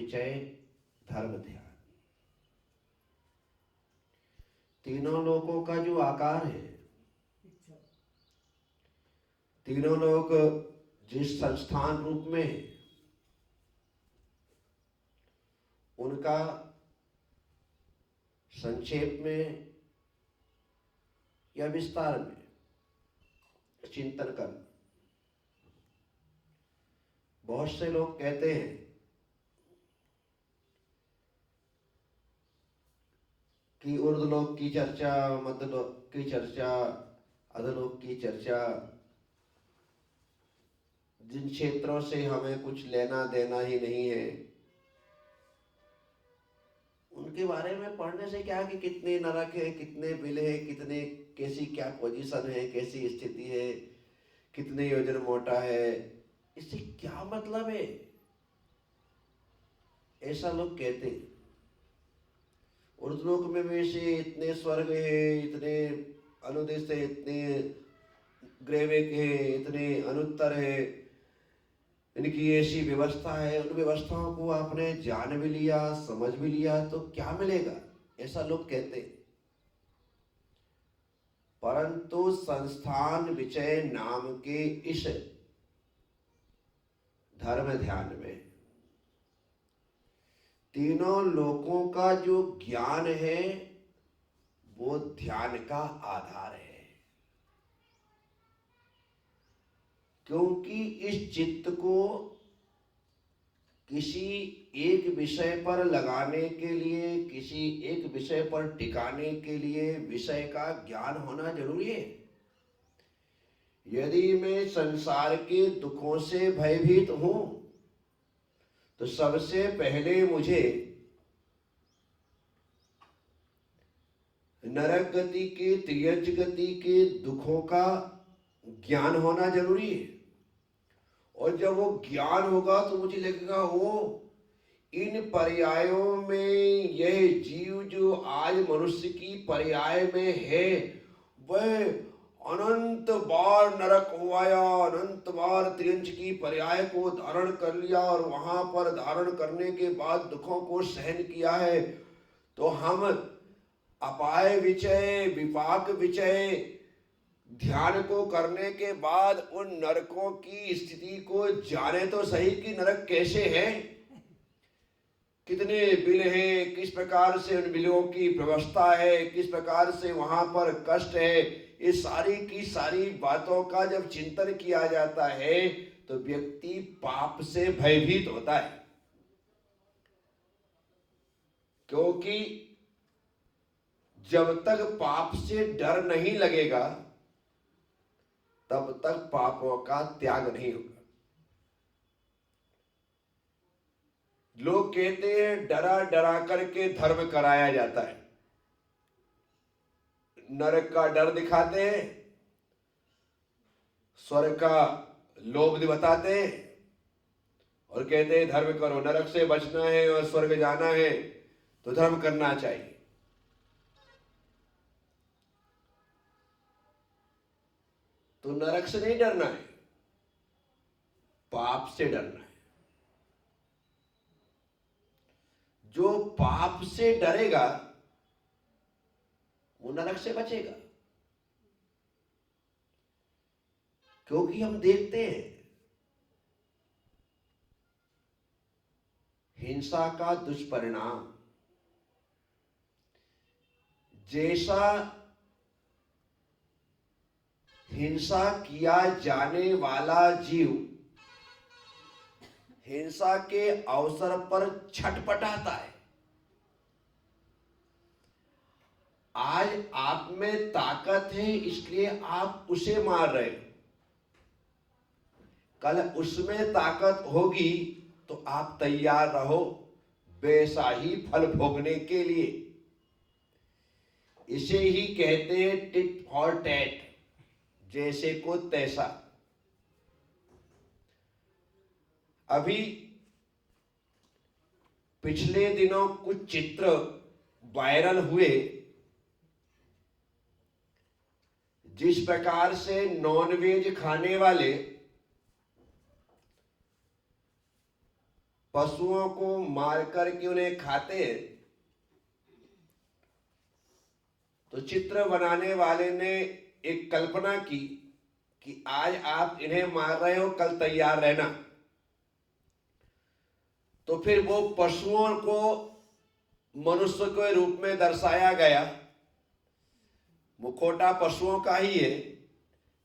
विचय धर्म ध्यान। तीनों लोकों का जो आकार है, तीनों लोक जिस संस्थान रूप में है, उनका संक्षेप में या विस्तार में चिंतन कर। बहुत से लोग कहते हैं कि ऊर्ध्वलोक की चर्चा, मध्यलोक की चर्चा, अधोलोक की चर्चा, जिन क्षेत्रों से हमें कुछ लेना देना ही नहीं है, उनके बारे में पढ़ने से क्या कि कितने नरक है, कितने बिल है, कितने कैसी क्या पोजीशन है, कैसी स्थिति है, कितने योजन मोटा है, इससे क्या मतलब है, ऐसा लोग कहते हैं। ऊर्ध्वलोक में वैसे इतने स्वर्ग है, इतने अनुदेश है, इतने ग्रेविक है, इतने अनुत्तर है, इनकी ऐसी व्यवस्था है, उन व्यवस्थाओं को आपने जान भी लिया, समझ भी लिया तो क्या मिलेगा, ऐसा लोग कहते हैं। परंतु संस्थान विचय नाम के इस धर्म ध्यान में तीनों लोकों का जो ज्ञान है वो ध्यान का आधार है। क्योंकि इस चित्त को किसी एक विषय पर लगाने के लिए, किसी एक विषय पर टिकाने के लिए विषय का ज्ञान होना जरूरी है। यदि मैं संसार के दुखों से भयभीत हूं तो सबसे पहले मुझे नरक गति के, त्रियंच गति के दुखों का ज्ञान होना जरूरी है। और जब वो ज्ञान होगा तो मुझे लगेगा वो इन पर्यायों में यह जीव जो आज मनुष्य की पर्याय में है वह अनंत बार नरक हो आया, अनंत बार त्रियंच की पर्याय को धारण कर लिया और वहां पर धारण करने के बाद दुखों को सहन किया है। तो हम अपाय विचय, विपाक विचय ध्यान को करने के बाद उन नरकों की स्थिति को जाने तो सही कि नरक कैसे है, कितने बिल हैं, किस प्रकार से उन बिलों की व्यवस्था है, किस प्रकार से वहां पर कष्ट है। ये सारी की सारी बातों का जब चिंतन किया जाता है तो व्यक्ति पाप से भयभीत होता है। क्योंकि जब तक पाप से डर नहीं लगेगा तब तक पापों का त्याग नहीं होगा। लोग कहते हैं डरा डरा करके धर्म कराया जाता है। नरक का डर दिखाते हैं, स्वर्ग का लोभ बताते हैं और कहते हैं धर्म करो, नरक से बचना है और स्वर्ग जाना है तो धर्म करना चाहिए। तो नरक से नहीं डरना है, पाप से डरना है। जो पाप से डरेगा वो नरक से बचेगा। क्योंकि हम देखते हैं हिंसा का दुष्परिणाम, जैसा हिंसा किया जाने वाला जीव हिंसा के अवसर पर छटपटाता है। आज आप में ताकत है इसलिए आप उसे मार रहे हो, कल उसमें ताकत होगी तो आप तैयार रहो वैसा ही फल भोगने के लिए। इसे ही कहते हैं टिट फॉर टैट, जैसे को तैसा। अभी पिछले दिनों कुछ चित्र वायरल हुए, जिस प्रकार से नॉनवेज खाने वाले पशुओं को मार करके उन्हें खाते हैं, तो चित्र बनाने वाले ने एक कल्पना की कि आज आप इन्हें मार रहे हो, कल तैयार रहना। तो फिर वो पशुओं को मनुष्य के रूप में दर्शाया गया। मुखौटा पशुओं का ही है,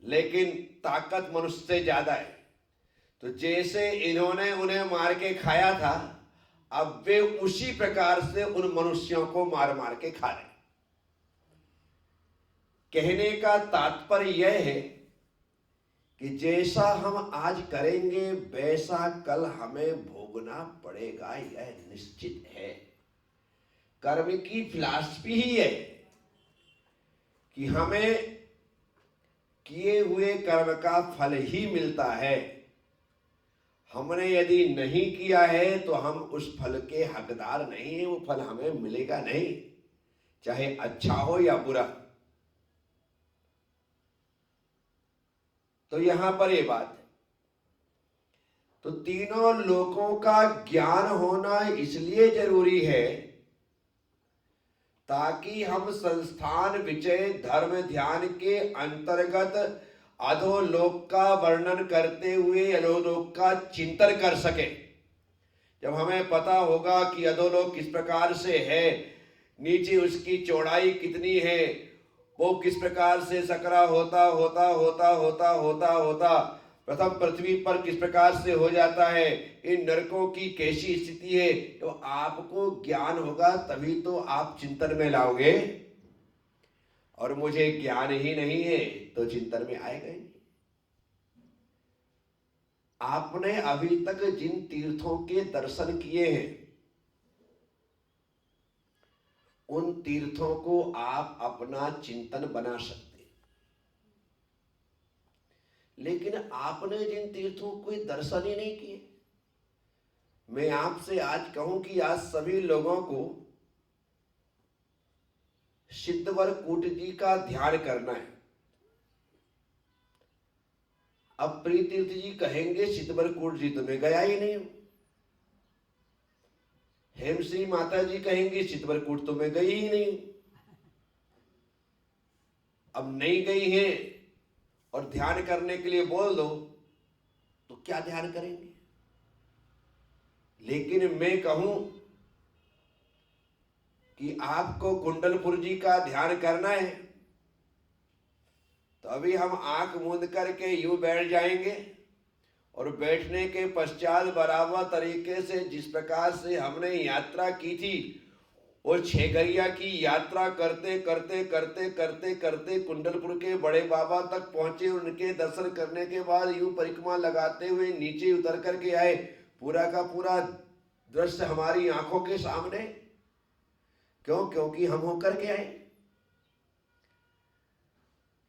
लेकिन ताकत मनुष्य से ज्यादा है। तो जैसे इन्होंने उन्हें मार के खाया था, अब वे उसी प्रकार से उन मनुष्यों को मार मार के खा रहे। कहने का तात्पर्य यह है कि जैसा हम आज करेंगे वैसा कल हमें भोगना पड़ेगा, यह निश्चित है। कर्म की फिलॉसफी ही है कि हमें किए हुए कर्म का फल ही मिलता है। हमने यदि नहीं किया है तो हम उस फल के हकदार नहीं है, वो फल हमें मिलेगा नहीं, चाहे अच्छा हो या बुरा। तो यहां पर ये बात है। तो तीनों लोकों का ज्ञान होना इसलिए जरूरी है ताकि हम संस्थान विजय धर्म ध्यान के अंतर्गत अधोलोक का वर्णन करते हुए अधोलोक का चिंतन कर सके। जब हमें पता होगा कि अधोलोक किस प्रकार से है, नीचे उसकी चौड़ाई कितनी है, वो किस प्रकार से सकरा होता होता होता होता होता होता प्रथम पृथ्वी पर किस प्रकार से हो जाता है, इन नरकों की कैसी स्थिति है, तो आपको ज्ञान होगा तभी तो आप चिंतन में लाओगे। और मुझे ज्ञान ही नहीं है तो चिंतन में आएगा ही। आपने अभी तक जिन तीर्थों के दर्शन किए हैं उन तीर्थों को आप अपना चिंतन बना सकते हैं, लेकिन आपने जिन तीर्थों को दर्शन ही नहीं किए। मैं आपसे आज कहूं कि आज सभी लोगों को सिद्धवर कूट जी का ध्यान करना है। अब प्रिय तीर्थ जी कहेंगे सिद्धवर कूट जी तो मैं गया ही नहीं हूं। हेमश्री माता जी कहेंगे सिद्धवर कूट तो मैं गई ही नहीं हूं। अब नहीं गई हैं और ध्यान करने के लिए बोल दो तो क्या ध्यान करेंगे। लेकिन मैं कहूं कि आपको कुंडलपुर जी का ध्यान करना है तो अभी हम आंख मूंद करके यूं बैठ जाएंगे और बैठने के पश्चात बराबर तरीके से जिस प्रकार से हमने यात्रा की थी और छेगरिया की यात्रा करते करते करते करते करते कुंडलपुर के बड़े बाबा तक पहुंचे। उनके दर्शन करने के बाद यूं परिक्रमा लगाते हुए नीचे उतर करके आए। पूरा का पूरा दृश्य हमारी आंखों के सामने। क्यों? क्योंकि हम होकर के आए।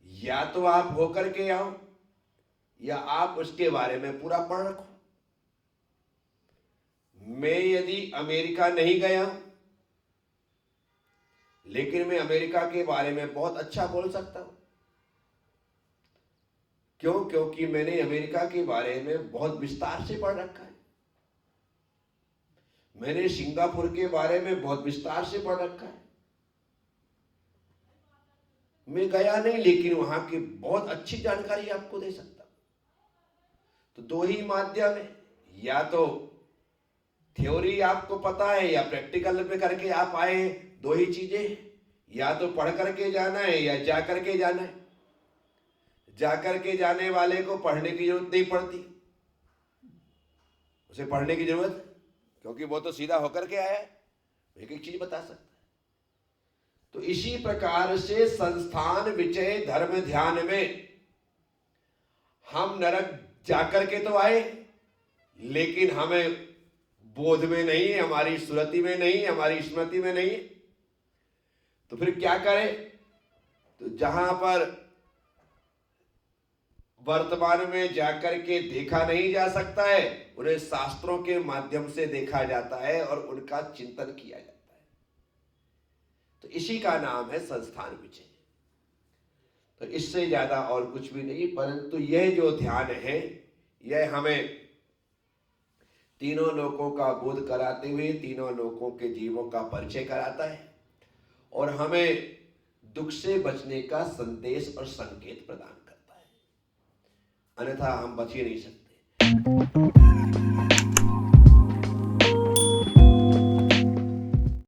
या तो आप होकर के आओ या आप उसके बारे में पूरा पढ़ रखो। मैं यदि अमेरिका नहीं गया लेकिन मैं अमेरिका के बारे में बहुत अच्छा बोल सकता हूं। क्यों? क्योंकि मैंने अमेरिका के बारे में बहुत विस्तार से पढ़ रखा है। मैंने सिंगापुर के बारे में बहुत विस्तार से पढ़ रखा है। मैं गया नहीं लेकिन वहां की बहुत अच्छी जानकारी आपको दे सकता हूं। तो दो ही माध्यम है, या तो थ्योरी आपको पता है या प्रैक्टिकल पे करके आप आए। दो ही चीजें, या तो पढ़ करके जाना है या जा करके जाना है। जा करके जाने वाले को पढ़ने की जरूरत नहीं पड़ती, उसे पढ़ने की जरूरत, क्योंकि वो तो सीधा होकर के आया है, एक एक चीज बता सकता है। तो इसी प्रकार से संस्थान विजय धर्म ध्यान में हम नरक जाकर के तो आए लेकिन हमें बोध में नहीं है, हमारी स्मृति में नहीं है, हमारी स्मृति में नहीं है। तो फिर क्या करें? तो जहां पर वर्तमान में जाकर के देखा नहीं जा सकता है उन्हें शास्त्रों के माध्यम से देखा जाता है और उनका चिंतन किया जाता है। तो इसी का नाम है संस्थान विजय। तो इससे ज्यादा और कुछ भी नहीं, परंतु यह जो ध्यान है यह हमें तीनों लोकों का बोध कराते हुए तीनों लोकों के जीवों का परिचय कराता है और हमें दुख से बचने का संदेश और संकेत प्रदान करता है, अन्यथा हम बच ही नहीं सकते।